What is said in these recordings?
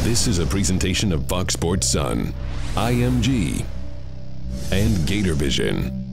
This is a presentation of Fox Sports Sun, IMG, and Gator Vision.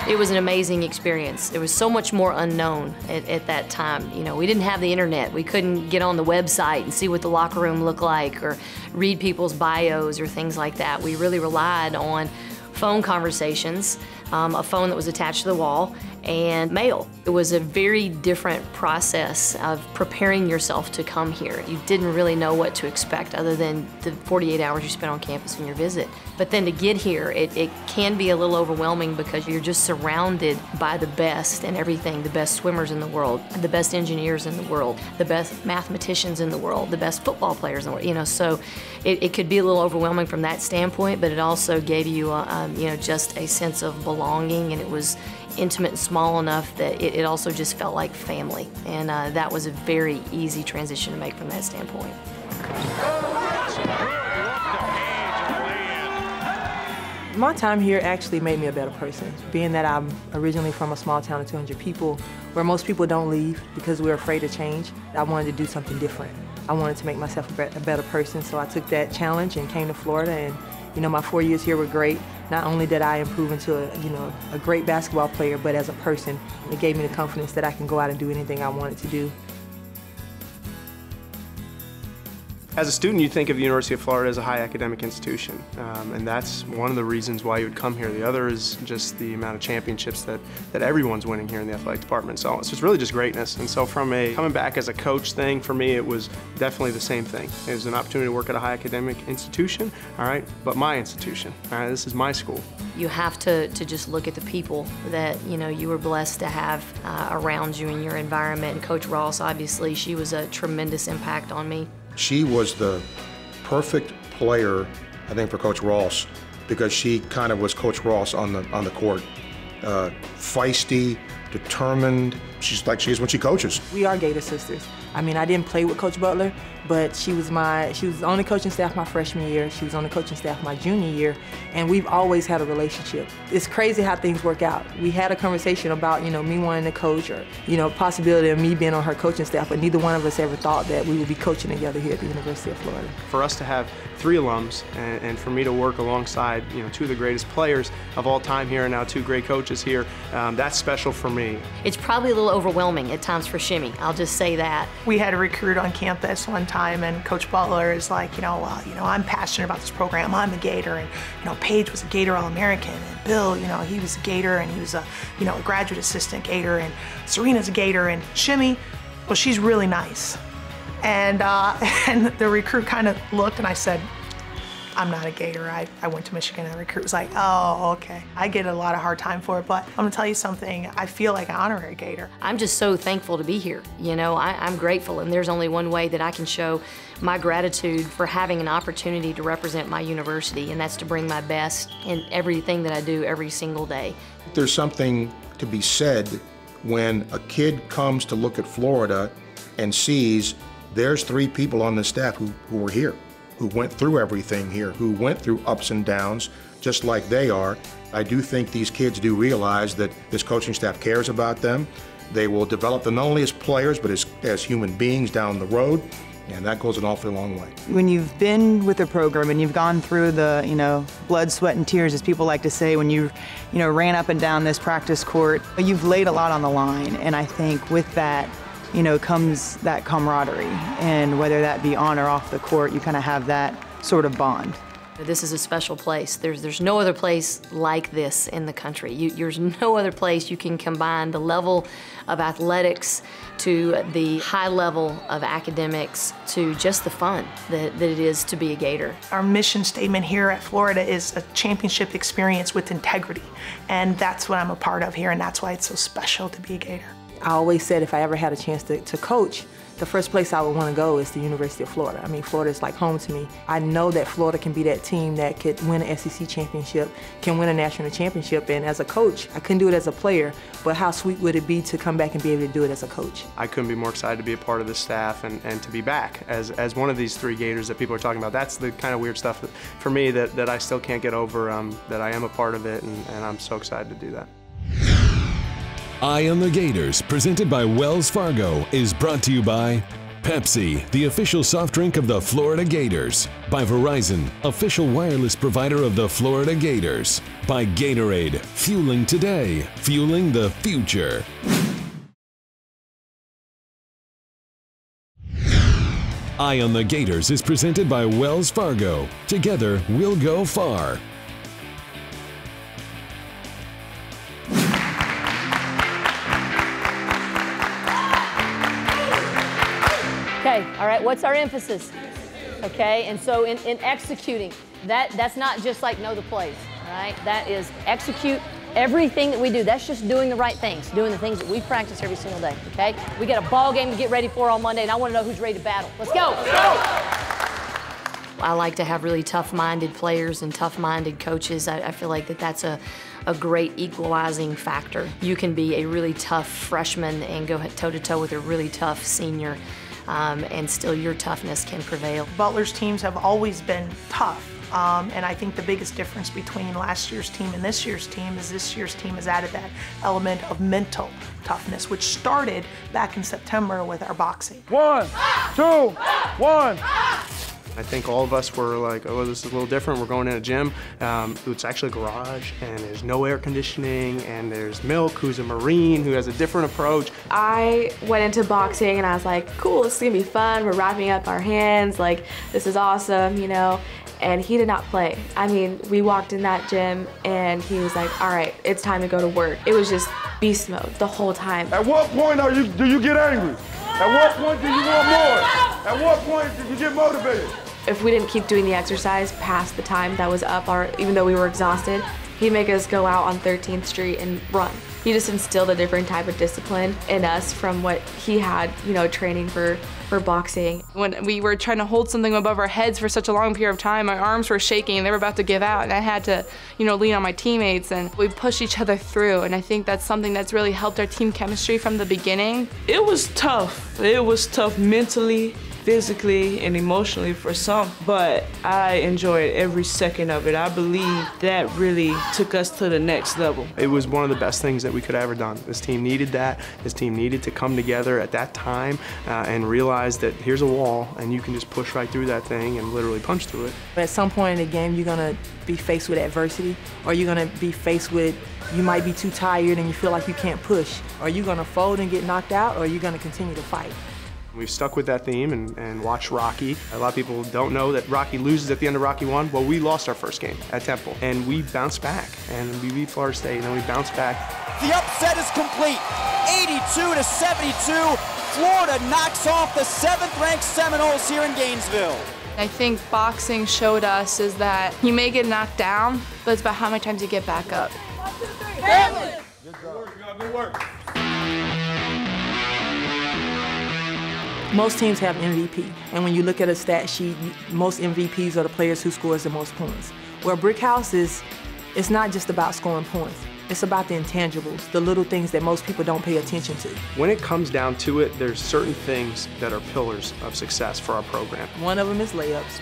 It was an amazing experience. There was so much more unknown at that time. You know, we didn't have the internet. We couldn't get on the website and see what the locker room looked like or read people's bios or things like that. We really relied on phone conversations, a phone that was attached to the wall, and mail. It was a very different process of preparing yourself to come here. You didn't really know what to expect other than the 48 hours you spent on campus in your visit. But then to get here, it can be a little overwhelming because you're just surrounded by the best and everything, the best swimmers in the world, the best engineers in the world, the best mathematicians in the world, the best football players in the world, you know, so it could be a little overwhelming from that standpoint, but it also gave you, you know, just a sense of belonging, and it was intimate and small enough that it also just felt like family. And that was a very easy transition to make from that standpoint. My time here actually made me a better person, being that I'm originally from a small town of 200 people, where most people don't leave because we're afraid of change. I wanted to do something different. I wanted to make myself a better person, so I took that challenge and came to Florida, and you know, my 4 years here were great. Not only did I improve into a great basketball player, but as a person, it gave me the confidence that I can go out and do anything I wanted to do. As a student, you think of the University of Florida as a high academic institution, and that's one of the reasons why you would come here. The other is just the amount of championships that everyone's winning here in the athletic department. So it's really just greatness. And so from a coming back as a coach thing, for me, it was definitely the same thing. It was an opportunity to work at a high academic institution, all right, but my institution, all right, this is my school. You have to just look at the people that, you know, you were blessed to have around you in your environment. And Coach Ross, obviously, she was a tremendous impact on me. She was the perfect player, I think, for Coach Ross, because she kind of was Coach Ross on the court. Feisty, determined. She's like she is when she coaches. We are Gator sisters. I mean, I didn't play with Coach Butler, but she was on the coaching staff my freshman year. She was on the coaching staff my junior year, and we've always had a relationship. It's crazy how things work out. We had a conversation about, you know, me wanting to coach or, you know, possibility of me being on her coaching staff, but neither one of us ever thought that we would be coaching together here at the University of Florida. For us to have 3 alums and for me to work alongside, you know, 2 of the greatest players of all time here and now 2 great coaches here, that's special for me. It's probably a little overwhelming at times for Shimmy, I'll just say that. We had a recruit on campus one time, and Coach Butler is like, well, I'm passionate about this program. I'm a Gator, and Paige was a Gator All-American, and Bill, he was a Gator, and he was a, a graduate assistant Gator, and Serena's a Gator, and Shimmy, well, she's really nice. And and the recruit kind of looked, and I said, I'm not a Gator. I went to Michigan, and the recruit was like, oh, okay. I get a lot of hard time for it, but I'm gonna tell you something, I feel like an honorary Gator. I'm just so thankful to be here. I'm grateful, and there's only one way that I can show my gratitude for having an opportunity to represent my university, and that's to bring my best in everything that I do every single day. There's something to be said when a kid comes to look at Florida and sees there's 3 people on the staff who were here, who went through everything here, who went through ups and downs, just like they are. I do think these kids do realize that this coaching staff cares about them. They will develop them not only as players, but as human beings down the road, and that goes an awfully long way. When you've been with a program and you've gone through the, blood, sweat, and tears, as people like to say, when you, ran up and down this practice court, you've laid a lot on the line, and I think with that, comes that camaraderie, and whether that be on or off the court, you kind of have that sort of bond. This is a special place. There's no other place like this in the country. There's no other place you can combine the level of athletics to the high level of academics to just the fun that it is to be a Gator. Our mission statement here at Florida is a championship experience with integrity, and that's what I'm a part of here, and that's why it's so special to be a Gator. I always said if I ever had a chance to coach, the first place I would want to go is the University of Florida. I mean, Florida is like home to me. I know that Florida can be that team that could win an SEC championship, can win a national championship, and as a coach, I couldn't do it as a player, but how sweet would it be to come back and be able to do it as a coach? I couldn't be more excited to be a part of this staff and to be back as one of these 3 Gators that people are talking about. That's the kind of weird stuff that, for me that I still can't get over, that I am a part of it, and I'm so excited to do that. Eye on the Gators, presented by Wells Fargo, is brought to you by Pepsi, the official soft drink of the Florida Gators. By Verizon, official wireless provider of the Florida Gators. By Gatorade, fueling today, fueling the future. Eye on the Gators is presented by Wells Fargo. Together, we'll go far. Okay, all right, what's our emphasis? Okay, and so in executing, that's not just like know the plays, all right? That is execute everything that we do. That's just doing the right things, doing the things that we practice every single day, okay? We got a ball game to get ready for on Monday, and I want to know who's ready to battle. Let's go! I like to have really tough-minded players and tough-minded coaches. I feel like that's a great equalizing factor. You can be a really tough freshman and go toe-to-toe with a really tough senior. And still your toughness can prevail. Butler's teams have always been tough, and I think the biggest difference between last year's team and this year's team is this year's team has added that element of mental toughness, which started back in September with our boxing. 1, 2, 1. I think all of us were like, oh, this is a little different. We're going in a gym. It's actually a garage, and there's no air conditioning, and there's Milk, who's a Marine, who has a different approach. I went into boxing, and I was like, cool, this is gonna be fun. We're wrapping up our hands, like, this is awesome, you know? And he did not play. I mean, we walked in that gym, and he was like, all right, it's time to go to work. It was just beast mode the whole time. At what point do you get angry? At what point do you want more? At what point do you get motivated? If we didn't keep doing the exercise past the time that was up, even though we were exhausted, he'd make us go out on 13th Street and run. He just instilled a different type of discipline in us from what he had, you know, training for boxing. When we were trying to hold something above our heads for such a long period of time, my arms were shaking and they were about to give out, and I had to, you know, lean on my teammates, and we pushed each other through, and I think that's something that's really helped our team chemistry from the beginning. It was tough. It was tough mentally, physically, and emotionally for some, but I enjoyed every second of it. I believe that really took us to the next level. It was one of the best things that we could have ever done. This team needed that. This team needed to come together at that time and realize that here's a wall, and you can just push right through that thing and literally punch through it. At some point in the game, you're gonna be faced with adversity, or you're gonna be faced with, you might be too tired and you feel like you can't push. Are you gonna fold and get knocked out, or are you gonna continue to fight? We've stuck with that theme and watched Rocky. A lot of people don't know that Rocky loses at the end of Rocky 1. Well, we lost our first game at Temple, and we bounced back, and we beat Florida State, and then we bounced back. The upset is complete. 82-72, Florida knocks off the 7th-ranked Seminoles here in Gainesville. I think boxing showed us is that you may get knocked down, but it's about how many times you get back up. 1, 2, 3, family! Good job. You got good work. Most teams have MVP, and when you look at a stat sheet, most MVPs are the players who scores the most points. Where Brick House it's not just about scoring points. It's about the intangibles, the little things that most people don't pay attention to. When it comes down to it, there's certain things that are pillars of success for our program. One of them is layups.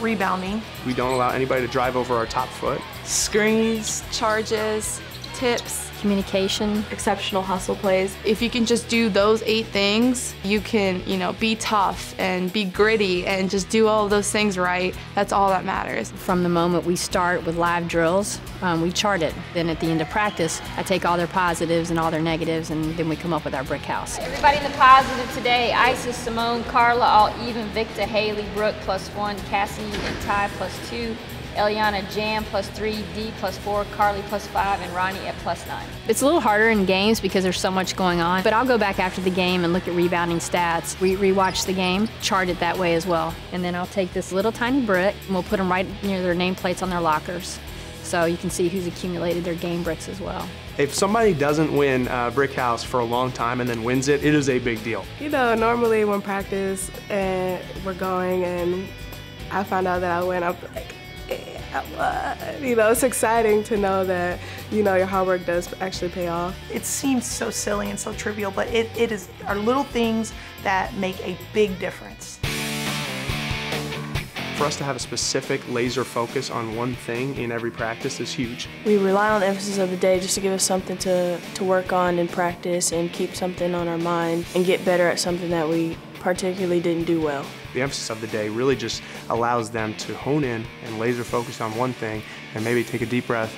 Rebounding. We don't allow anybody to drive over our top foot. Screens, charges, tips, communication, exceptional hustle plays. If you can just do those 8 things, you can, you know, be tough and be gritty and just do all of those things right. That's all that matters. From the moment we start with live drills, we chart it. Then at the end of practice, I take all their positives and all their negatives, and then we come up with our brick house. Everybody in the positive today: Isis, Simone, Carla, all even, Victor, Haley, Brooke +1, Cassie and Ty +2, Eliana, Jam +3, D +4, Carlie +5, and Ronnie at +9. It's a little harder in games because there's so much going on, but I'll go back after the game and look at rebounding stats. We rewatch the game, chart it that way as well. And then I'll take this little tiny brick and we'll put them right near their nameplates on their lockers. So you can see who's accumulated their game bricks as well. If somebody doesn't win Brick House for a long time and then wins it, it is a big deal. You know, normally when practice and we're going and I found out that I win, I'm like, yeah, I won. You know, it's exciting to know that, you know, your hard work does actually pay off. It seems so silly and so trivial, but it are little things that make a big difference. For us to have a specific laser focus on one thing in every practice is huge. We rely on the emphasis of the day just to give us something to work on in practice and keep something on our mind and get better at something that we particularly didn't do well. The emphasis of the day really just allows them to hone in and laser focus on one thing and maybe take a deep breath.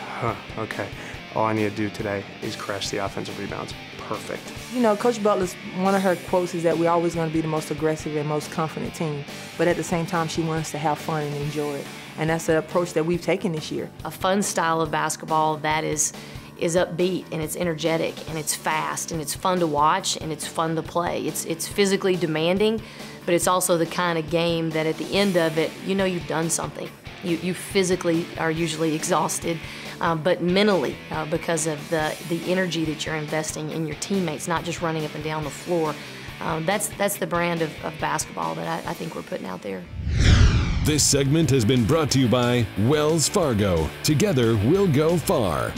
Okay, all I need to do today is crush the offensive rebounds. Perfect. You know, Coach Butler's, one of her quotes is that we're always going to be the most aggressive and most confident team, but at the same time, she wants us to have fun and enjoy it. And that's the approach that we've taken this year. A fun style of basketball that is upbeat and it's energetic and it's fast and it's fun to watch and it's fun to play. It's physically demanding, but it's also the kind of game that at the end of it, you know you've done something. You physically are usually exhausted, but mentally, because of the energy that you're investing in your teammates, not just running up and down the floor. That's the brand of basketball that I think we're putting out there. This segment has been brought to you by Wells Fargo. Together, we'll go far.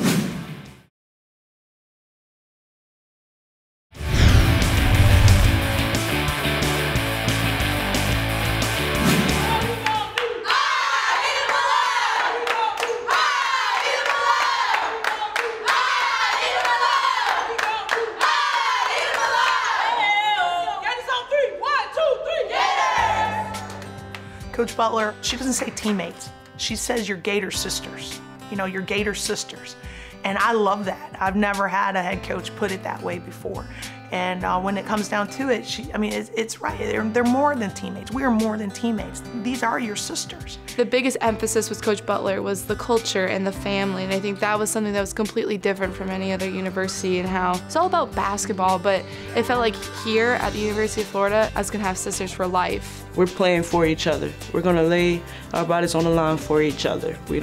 Coach Butler, she doesn't say teammates. She says your Gator sisters. You know, your Gator sisters. And I love that. I've never had a head coach put it that way before. And when it comes down to it, it's right. They're more than teammates. We are more than teammates. These are your sisters. The biggest emphasis with Coach Butler was the culture and the family, and I think that was something that was completely different from any other university, and how it's all about basketball, but it felt like here at the University of Florida, I was gonna have sisters for life. We're playing for each other. We're gonna lay our bodies on the line for each other. We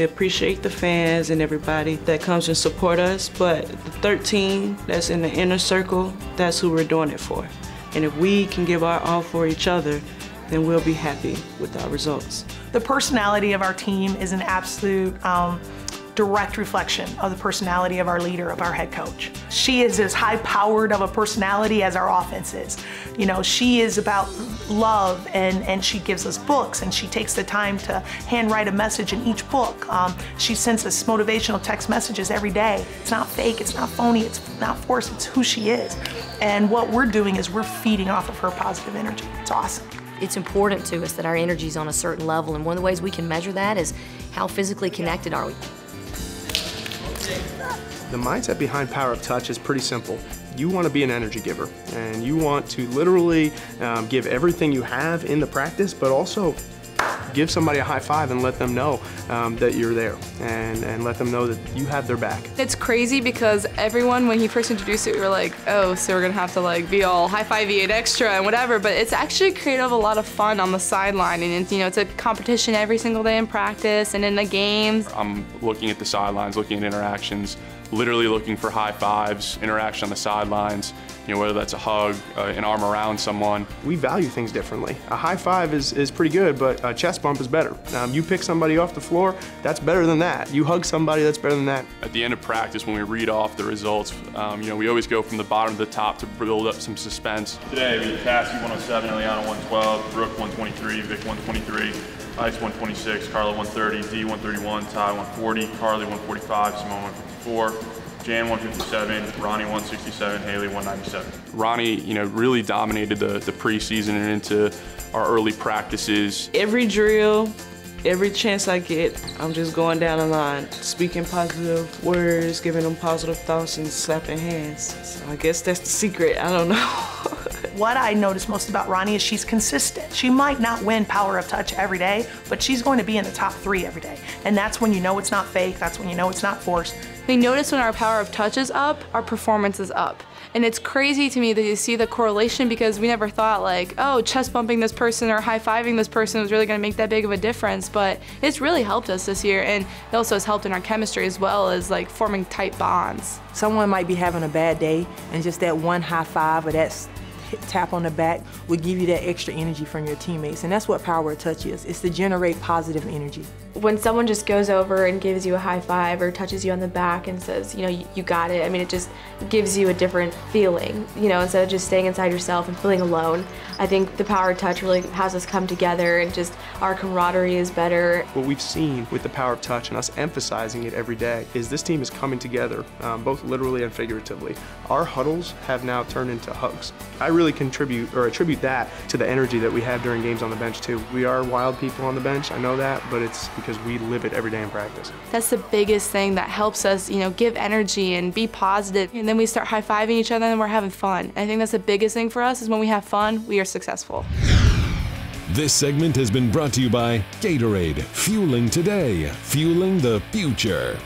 appreciate the fans and everybody that comes and support us, but the 13 that's in the inner circle, that's who we're doing it for. And if we can give our all for each other, then we'll be happy with our results. The personality of our team is an absolute direct reflection of the personality of our leader, of our head coach. She is as high-powered of a personality as our offense is. You know, she is about love, and she gives us books, and she takes the time to handwrite a message in each book. She sends us motivational text messages every day. It's not fake, it's not phony, it's not forced, it's who she is. And what we're doing is we're feeding off of her positive energy. It's awesome. It's important to us that our energy is on a certain level, and one of the ways we can measure that is how physically connected are we. The mindset behind Power of Touch is pretty simple. You want to be an energy giver, and you want to literally give everything you have in the practice, but also give somebody a high five and let them know that you're there, and let them know that you have their back. It's crazy because everyone, when he first introduced it, we were like, oh, so we're gonna have to like be all high-fivey and extra and whatever, but it's actually created a lot of fun on the sideline, and it's, you know, it's a competition every single day in practice and in the games. I'm looking at the sidelines, looking at interactions, literally looking for high fives, interaction on the sidelines, you know, whether that's a hug, an arm around someone. We value things differently. A high five is pretty good, but a chest bump is better. You pick somebody off the floor, that's better than that. You hug somebody, that's better than that. At the end of practice, when we read off the results, you know, we always go from the bottom to the top to build up some suspense. Today, we had Cassie 107, Eliana 112, Brooke 123, Vic 123, Ice 126, Carla 130, D 131, Ty 140, Carlie 145, Simone 154, Jan 157, Ronnie 167, Haley 197. Ronnie, you know, really dominated the preseason and into our early practices. Every drill, every chance I get, I'm just going down the line, speaking positive words, giving them positive thoughts, and slapping hands. So I guess that's the secret, I don't know. What I notice most about Ronnie is she's consistent. She might not win Power of Touch every day, but she's going to be in the top 3 every day. And that's when you know it's not fake, that's when you know it's not forced. We notice when our Power of Touch is up, our performance is up. And it's crazy to me that you see the correlation, because we never thought like, oh, chest bumping this person or high-fiving this person was really gonna make that big of a difference, but it's really helped us this year, and it also has helped in our chemistry as well as like forming tight bonds. Someone might be having a bad day, and just that one high five or that tap on the back would give you that extra energy from your teammates, and that's what Power of Touch is. It's to generate positive energy. When someone just goes over and gives you a high five or touches you on the back and says, you know, you got it, I mean, it just gives you a different feeling, you know, instead of just staying inside yourself and feeling alone. I think the Power of Touch really has us come together, and just our camaraderie is better. What we've seen with the Power of Touch and us emphasizing it every day is this team is coming together, both literally and figuratively. Our huddles have now turned into hugs. I really attribute that to the energy that we have during games on the bench too. We are wild people on the bench, I know that, but it's because we live it every day in practice. That's the biggest thing that helps us, you know, give energy and be positive. And then we start high-fiving each other and we're having fun. And I think that's the biggest thing for us, is when we have fun, we are successful. This segment has been brought to you by Gatorade, fueling today, fueling the future.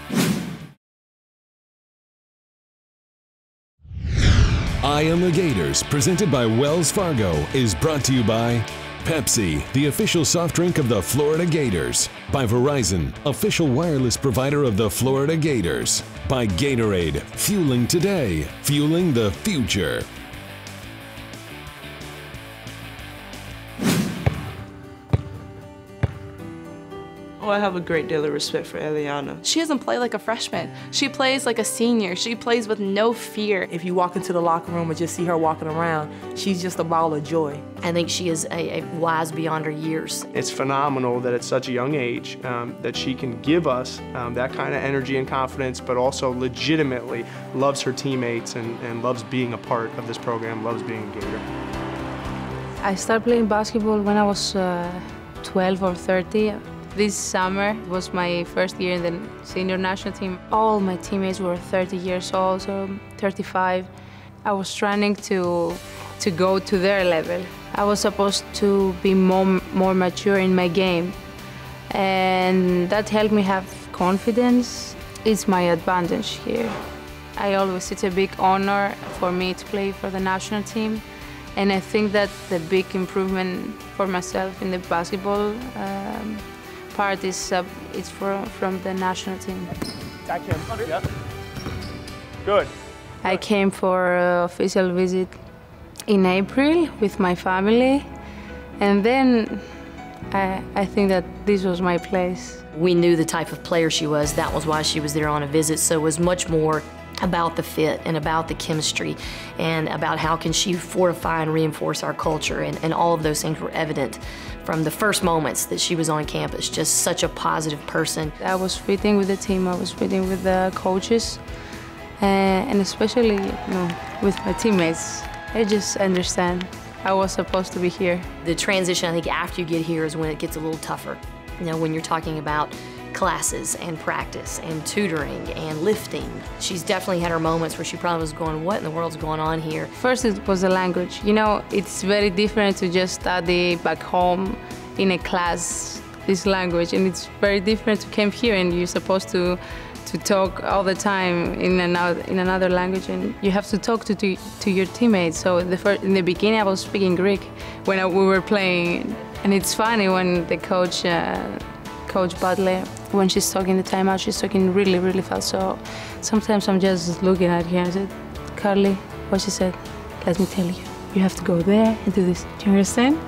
I Am the Gators, presented by Wells Fargo, is brought to you by Pepsi, the official soft drink of the Florida Gators. By Verizon, official wireless provider of the Florida Gators. By Gatorade, fueling today, fueling the future. Oh, I have a great deal of respect for Eliana. She doesn't play like a freshman. She plays like a senior. She plays with no fear. If you walk into the locker room or just see her walking around, she's just a ball of joy. I think she is a wise beyond her years. It's phenomenal that at such a young age that she can give us that kind of energy and confidence, but also legitimately loves her teammates and loves being a part of this program, loves being a Gator. I started playing basketball when I was 12 or 13. This summer was my first year in the senior national team. All my teammates were 30 years old, so 35. I was trying to go to their level. I was supposed to be more mature in my game, and that helped me have confidence. It's my advantage here. It's a big honor for me to play for the national team, and I think that the big improvement for myself in the basketball part is it's from the national team. Yep. Good. I came for an official visit in April with my family, and then I think that this was my place. We knew the type of player she was. That was why she was there on a visit, so it was much more about the fit and about the chemistry and about how can she fortify and reinforce our culture, and all of those things were evident from the first moments that she was on campus. Just such a positive person. I was fitting with the team, I was fitting with the coaches, and especially, you know, with my teammates. I just understand I was supposed to be here. The transition, I think, after you get here is when it gets a little tougher. You know, when you're talking about classes and practice and tutoring and lifting. She's definitely had her moments where she probably was going, what in the world's going on here? First, it was the language. You know, it's very different to just study back home in a class this language, and it's very different to come here and you're supposed to talk all the time in another language, and you have to talk to your teammates. So in the beginning, I was speaking Greek when we were playing, and it's funny when the coach Butler, when she's talking the timeout, she's talking really, really fast. So sometimes I'm just looking at her and I said, Carlie, what she said, let me tell you, you have to go there and do this. Do you understand?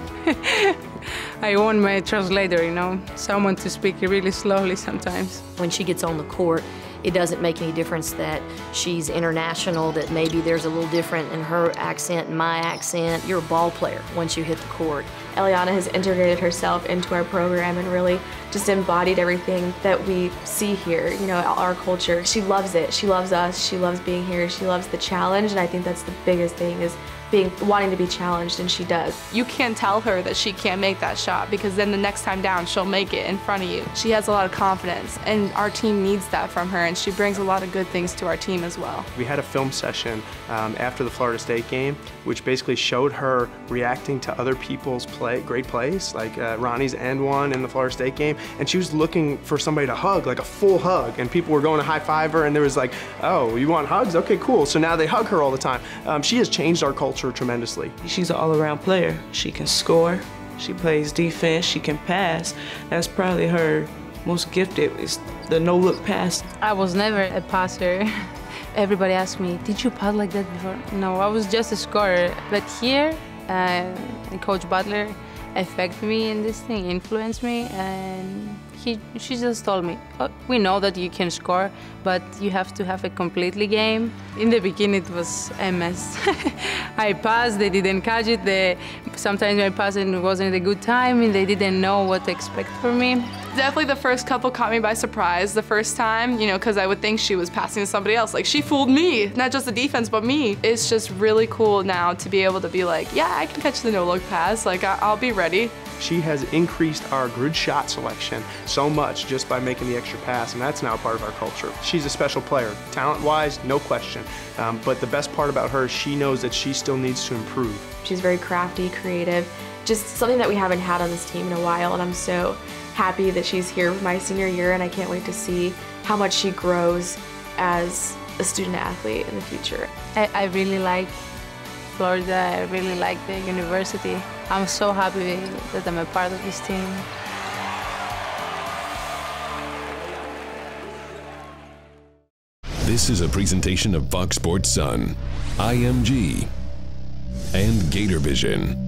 I want my translator, you know, someone to speak really slowly sometimes. When she gets on the court, it doesn't make any difference that she's international, that maybe there's a little different in her accent and my accent. You're a ball player once you hit the court. Eliana has integrated herself into our program and really just embodied everything that we see here, you know, our culture. She loves it. She loves us. She loves being here. She loves the challenge, and I think that's the biggest thing, is wanting to be challenged, and she does. You can't tell her that she can't make that shot, because then the next time down she'll make it in front of you. She has a lot of confidence, and our team needs that from her, and she brings a lot of good things to our team as well. We had a film session after the Florida State game, which basically showed her reacting to other people's great plays, like Ronnie's end one in the Florida State game, and she was looking for somebody to hug, like a full hug, and people were going to high-five her, and there was like, oh, you want hugs? Okay, cool. So now they hug her all the time. She has changed our culture tremendously. She's an all-around player. She can score, she plays defense, she can pass. That's probably her most gifted, is the no-look pass. I was never a passer. Everybody asked me, did you pass like that before? No, I was just a scorer. But here, Coach Butler affected me in this thing, influenced me, and she just told me, oh, we know that you can score, but you have to have a completely game. In the beginning, it was a mess. I passed, they didn't catch it. Sometimes my passing wasn't a good time, and they didn't know what to expect from me. Definitely the first couple caught me by surprise the first time, you know, because I would think she was passing to somebody else. Like, she fooled me, not just the defense, but me. It's just really cool now to be able to be like, yeah, I can catch the no-look pass. Like, I'll be ready. She has increased our good shot selection so much just by making the extra pass, and that's now part of our culture. She's a special player. Talent-wise, no question. But the best part about her is she knows that she still needs to improve. She's very crafty, creative, just something that we haven't had on this team in a while, and I'm so happy that she's here with my senior year, and I can't wait to see how much she grows as a student athlete in the future. I really like Florida. I really like the university. I'm so happy that I'm a part of this team. This is a presentation of Fox Sports Sun, IMG, and Gator Vision.